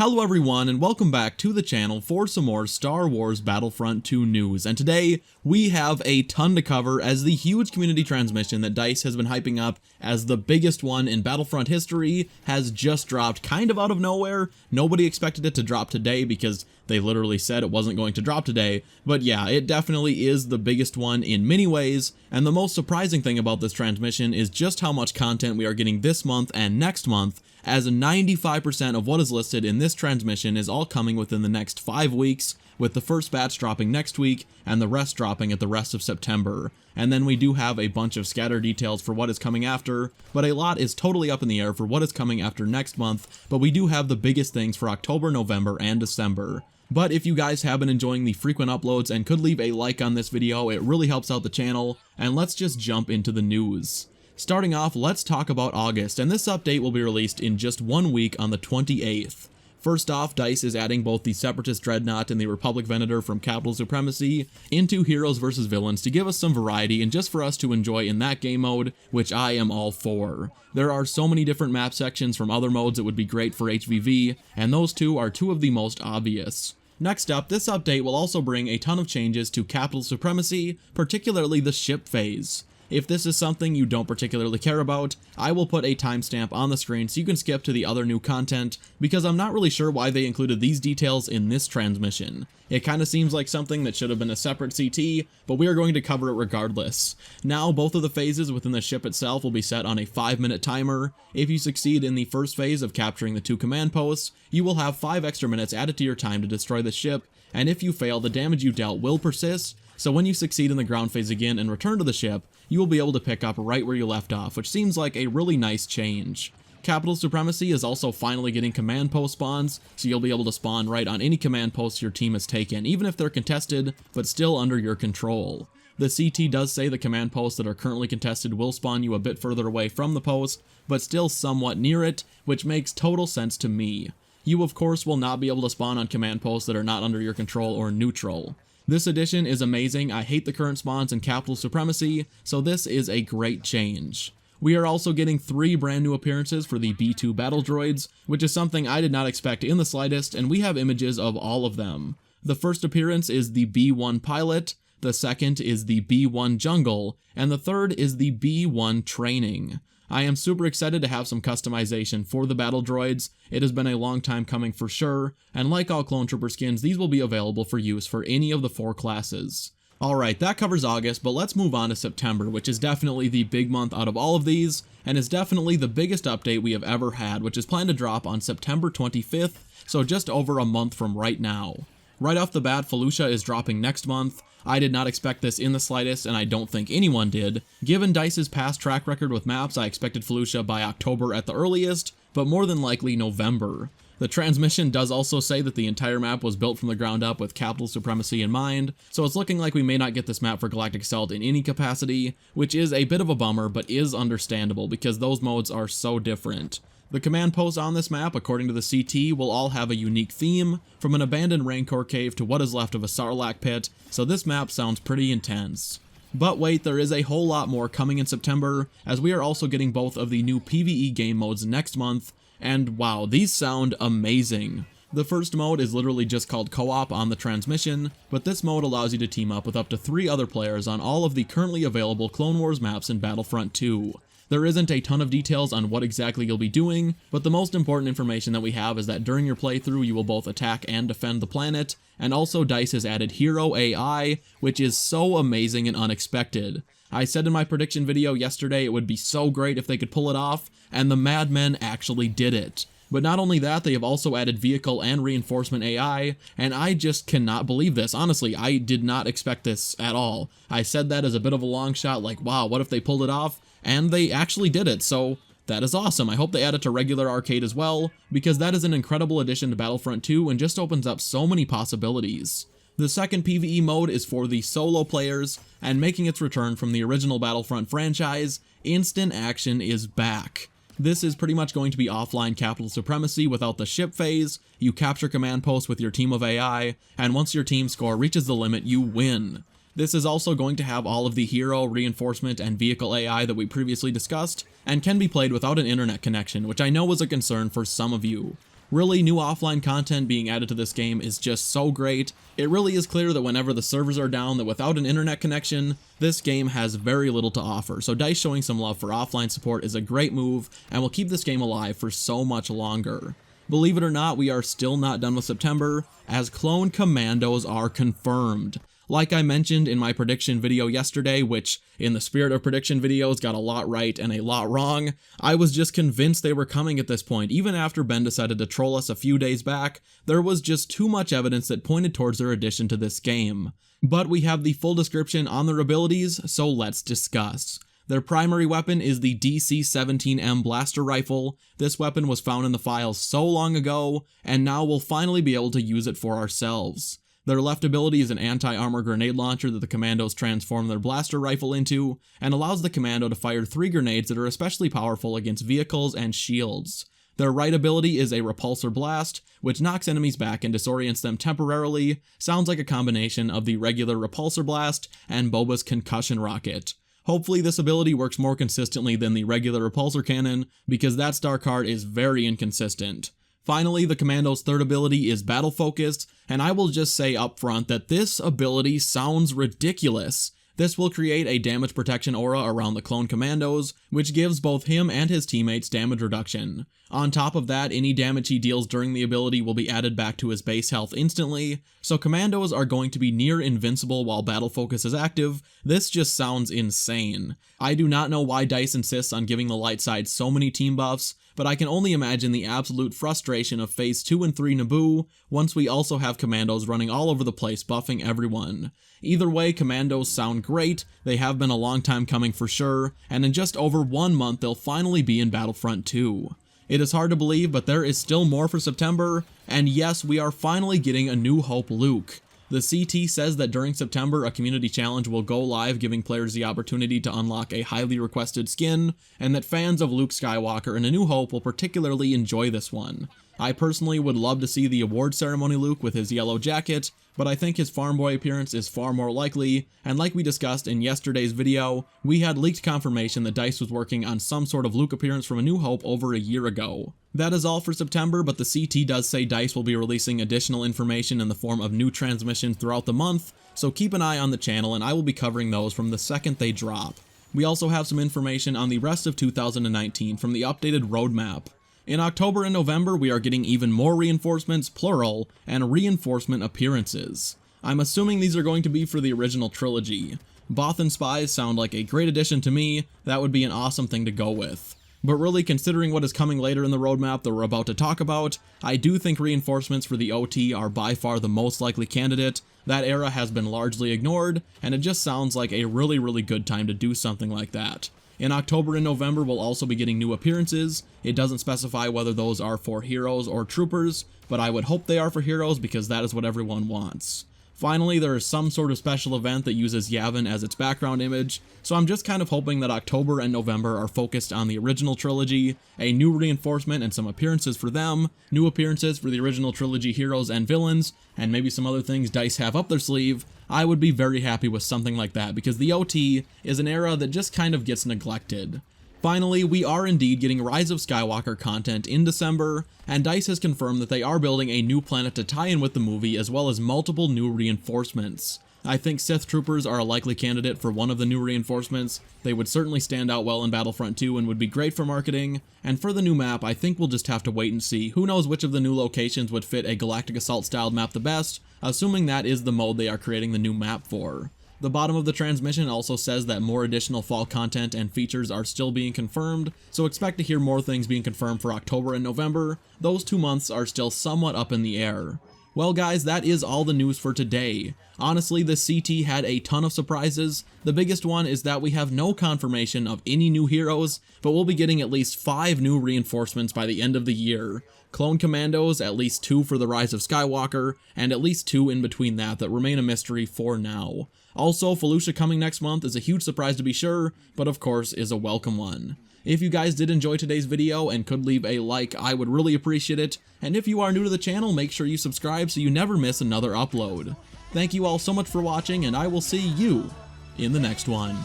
Hello everyone and welcome back to the channel for some more Star Wars Battlefront II news, and today we have a ton to cover as the huge community transmission that DICE has been hyping up as the biggest one in Battlefront history has just dropped kind of out of nowhere. Nobody expected it to drop today because they literally said it wasn't going to drop today, but yeah, it definitely is the biggest one in many ways, and the most surprising thing about this transmission is just how much content we are getting this month and next month, as 95% of what is listed in this transmission is all coming within the next 5 weeks, with the first batch dropping next week and the rest dropping at the rest of September. And then we do have a bunch of scattered details for what is coming after, but a lot is totally up in the air for what is coming after next month, but we do have the biggest things for October, November, and December. But if you guys have been enjoying the frequent uploads and could leave a like on this video, it really helps out the channel, and let's just jump into the news. Starting off, let's talk about August, and this update will be released in just 1 week on the 28th. First off, DICE is adding both the Separatist Dreadnought and the Republic Venator from Capital Supremacy into Heroes vs. Villains to give us some variety and just for us to enjoy in that game mode, which I am all for. There are so many different map sections from other modes that would be great for HVV, and those two are two of the most obvious. Next up, this update will also bring a ton of changes to Capital Supremacy, particularly the ship phase. If this is something you don't particularly care about, I will put a timestamp on the screen so you can skip to the other new content, because I'm not really sure why they included these details in this transmission. It kinda seems like something that should have been a separate CT, but we are going to cover it regardless. Now, both of the phases within the ship itself will be set on a 5-minute timer. If you succeed in the first phase of capturing the 2 command posts, you will have 5 extra minutes added to your time to destroy the ship, and if you fail, the damage you dealt will persist, so when you succeed in the ground phase again and return to the ship, you will be able to pick up right where you left off, which seems like a really nice change. Capital Supremacy is also finally getting command post spawns, so you'll be able to spawn right on any command posts your team has taken, even if they're contested, but still under your control. The CT does say the command posts that are currently contested will spawn you a bit further away from the post, but still somewhat near it, which makes total sense to me. You of course will not be able to spawn on command posts that are not under your control or neutral. This addition is amazing. I hate the current spawns in Capital Supremacy, so this is a great change. We are also getting 3 brand new appearances for the B2 battle droids, which is something I did not expect in the slightest, and we have images of all of them. The first appearance is the B1 pilot, the second is the B1 jungle, and the third is the B1 training. I am super excited to have some customization for the battle droids. It has been a long time coming for sure, and like all Clone Trooper skins, these will be available for use for any of the 4 classes. Alright, that covers August, but let's move on to September, which is definitely the big month out of all of these, and is definitely the biggest update we have ever had, which is planned to drop on September 25th, so just over a month from right now. Right off the bat, Felucia is dropping next month. I did not expect this in the slightest, and I don't think anyone did. Given DICE's past track record with maps, I expected Felucia by October at the earliest, but more than likely November. The transmission does also say that the entire map was built from the ground up with Capital Supremacy in mind, so it's looking like we may not get this map for Galactic Assault in any capacity, which is a bit of a bummer, but is understandable because those modes are so different. The command posts on this map, according to the CT, will all have a unique theme, from an abandoned Rancor cave to what is left of a Sarlacc pit, so this map sounds pretty intense. But wait, there is a whole lot more coming in September, as we are also getting both of the new PvE game modes next month, and wow, these sound amazing. The first mode is literally just called Co-op on the transmission, but this mode allows you to team up with up to 3 other players on all of the currently available Clone Wars maps in Battlefront II. There isn't a ton of details on what exactly you'll be doing, but the most important information that we have is that during your playthrough you will both attack and defend the planet, and also DICE has added Hero AI, which is so amazing and unexpected. I said in my prediction video yesterday it would be so great if they could pull it off, and the madmen actually did it. But not only that, they have also added vehicle and reinforcement AI, and I just cannot believe this. Honestly, I did not expect this at all. I said that as a bit of a long shot, like wow, what if they pulled it off? And they actually did it, so that is awesome. I hope they add it to regular arcade as well, because that is an incredible addition to Battlefront 2 and just opens up so many possibilities. The second PvE mode is for the solo players, and making its return from the original Battlefront franchise, Instant Action is back. This is pretty much going to be offline Capital Supremacy without the ship phase. You capture command posts with your team of AI, and once your team score reaches the limit, you win. This is also going to have all of the hero, reinforcement, and vehicle AI that we previously discussed, and can be played without an internet connection, which I know was a concern for some of you. Really, new offline content being added to this game is just so great. It really is clear that whenever the servers are down, that without an internet connection, this game has very little to offer. So DICE showing some love for offline support is a great move and will keep this game alive for so much longer. Believe it or not, we are still not done with September, as clone commandos are confirmed. Like I mentioned in my prediction video yesterday, which in the spirit of prediction videos got a lot right and a lot wrong, I was just convinced they were coming at this point. Even after Ben decided to troll us a few days back, there was just too much evidence that pointed towards their addition to this game. But we have the full description on their abilities, so let's discuss. Their primary weapon is the DC-17M blaster rifle. This weapon was found in the files so long ago, and now we'll finally be able to use it for ourselves. Their left ability is an anti-armor grenade launcher that the Commandos transform their blaster rifle into, and allows the Commando to fire 3 grenades that are especially powerful against vehicles and shields. Their right ability is a repulsor blast, which knocks enemies back and disorients them temporarily. Sounds like a combination of the regular repulsor blast and Boba's concussion rocket. Hopefully this ability works more consistently than the regular repulsor cannon, because that star card is very inconsistent. Finally, the Commando's third ability is battle focused, and I will just say up front that this ability sounds ridiculous. This will create a damage protection aura around the clone Commandos, which gives both him and his teammates damage reduction. On top of that, any damage he deals during the ability will be added back to his base health instantly, so Commandos are going to be near invincible while battle focus is active. This just sounds insane. I do not know why DICE insists on giving the light side so many team buffs, but I can only imagine the absolute frustration of Phase 2 and 3 Naboo once we also have Commandos running all over the place buffing everyone. Either way, Commandos sound great, they have been a long time coming for sure, and in just over 1 month they'll finally be in Battlefront 2. It is hard to believe, but there is still more for September, and yes, we are finally getting a New Hope Luke. The CT says that during September, a community challenge will go live, giving players the opportunity to unlock a highly requested skin, and that fans of Luke Skywalker and A New Hope will particularly enjoy this one. I personally would love to see the award ceremony Luke with his yellow jacket, but I think his farm boy appearance is far more likely, and like we discussed in yesterday's video, we had leaked confirmation that DICE was working on some sort of Luke appearance from A New Hope over a year ago. That is all for September, but the CT does say DICE will be releasing additional information in the form of new transmissions throughout the month, so keep an eye on the channel and I will be covering those from the second they drop. We also have some information on the rest of 2019 from the updated roadmap. In October and November, we are getting even more reinforcements, plural, and reinforcement appearances. I'm assuming these are going to be for the original trilogy. Bothan spies sound like a great addition to me. That would be an awesome thing to go with. But really, considering what is coming later in the roadmap that we're about to talk about, I do think reinforcements for the OT are by far the most likely candidate. That era has been largely ignored, and it just sounds like a really good time to do something like that. In October and November, we'll also be getting new appearances. It doesn't specify whether those are for heroes or troopers, but I would hope they are for heroes because that is what everyone wants. Finally, there is some sort of special event that uses Yavin as its background image, so I'm just kind of hoping that October and November are focused on the original trilogy, a new reinforcement and some appearances for them, new appearances for the original trilogy heroes and villains, and maybe some other things DICE have up their sleeve. I would be very happy with something like that because the OT is an era that just kind of gets neglected. Finally, we are indeed getting Rise of Skywalker content in December, and DICE has confirmed that they are building a new planet to tie in with the movie as well as multiple new reinforcements. I think Sith Troopers are a likely candidate for one of the new reinforcements. They would certainly stand out well in Battlefront 2 and would be great for marketing, and for the new map, I think we'll just have to wait and see. Who knows which of the new locations would fit a Galactic Assault styled map the best, assuming that is the mode they are creating the new map for. The bottom of the transmission also says that more additional fall content and features are still being confirmed, so expect to hear more things being confirmed for October and November. Those 2 months are still somewhat up in the air. Well guys, that is all the news for today. Honestly, the CT had a ton of surprises. The biggest one is that we have no confirmation of any new heroes, but we'll be getting at least 5 new reinforcements by the end of the year. Clone Commandos, at least 2 for the Rise of Skywalker, and at least 2 in between that remain a mystery for now. Also, Felucia coming next month is a huge surprise to be sure, but of course is a welcome one. If you guys did enjoy today's video and could leave a like, I would really appreciate it, and if you are new to the channel, make sure you subscribe so you never miss another upload. Thank you all so much for watching, and I will see you in the next one.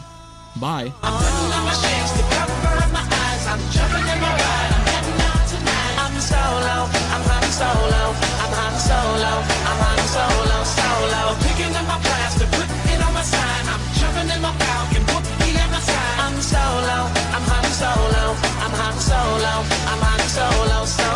Bye. I'm soul outside.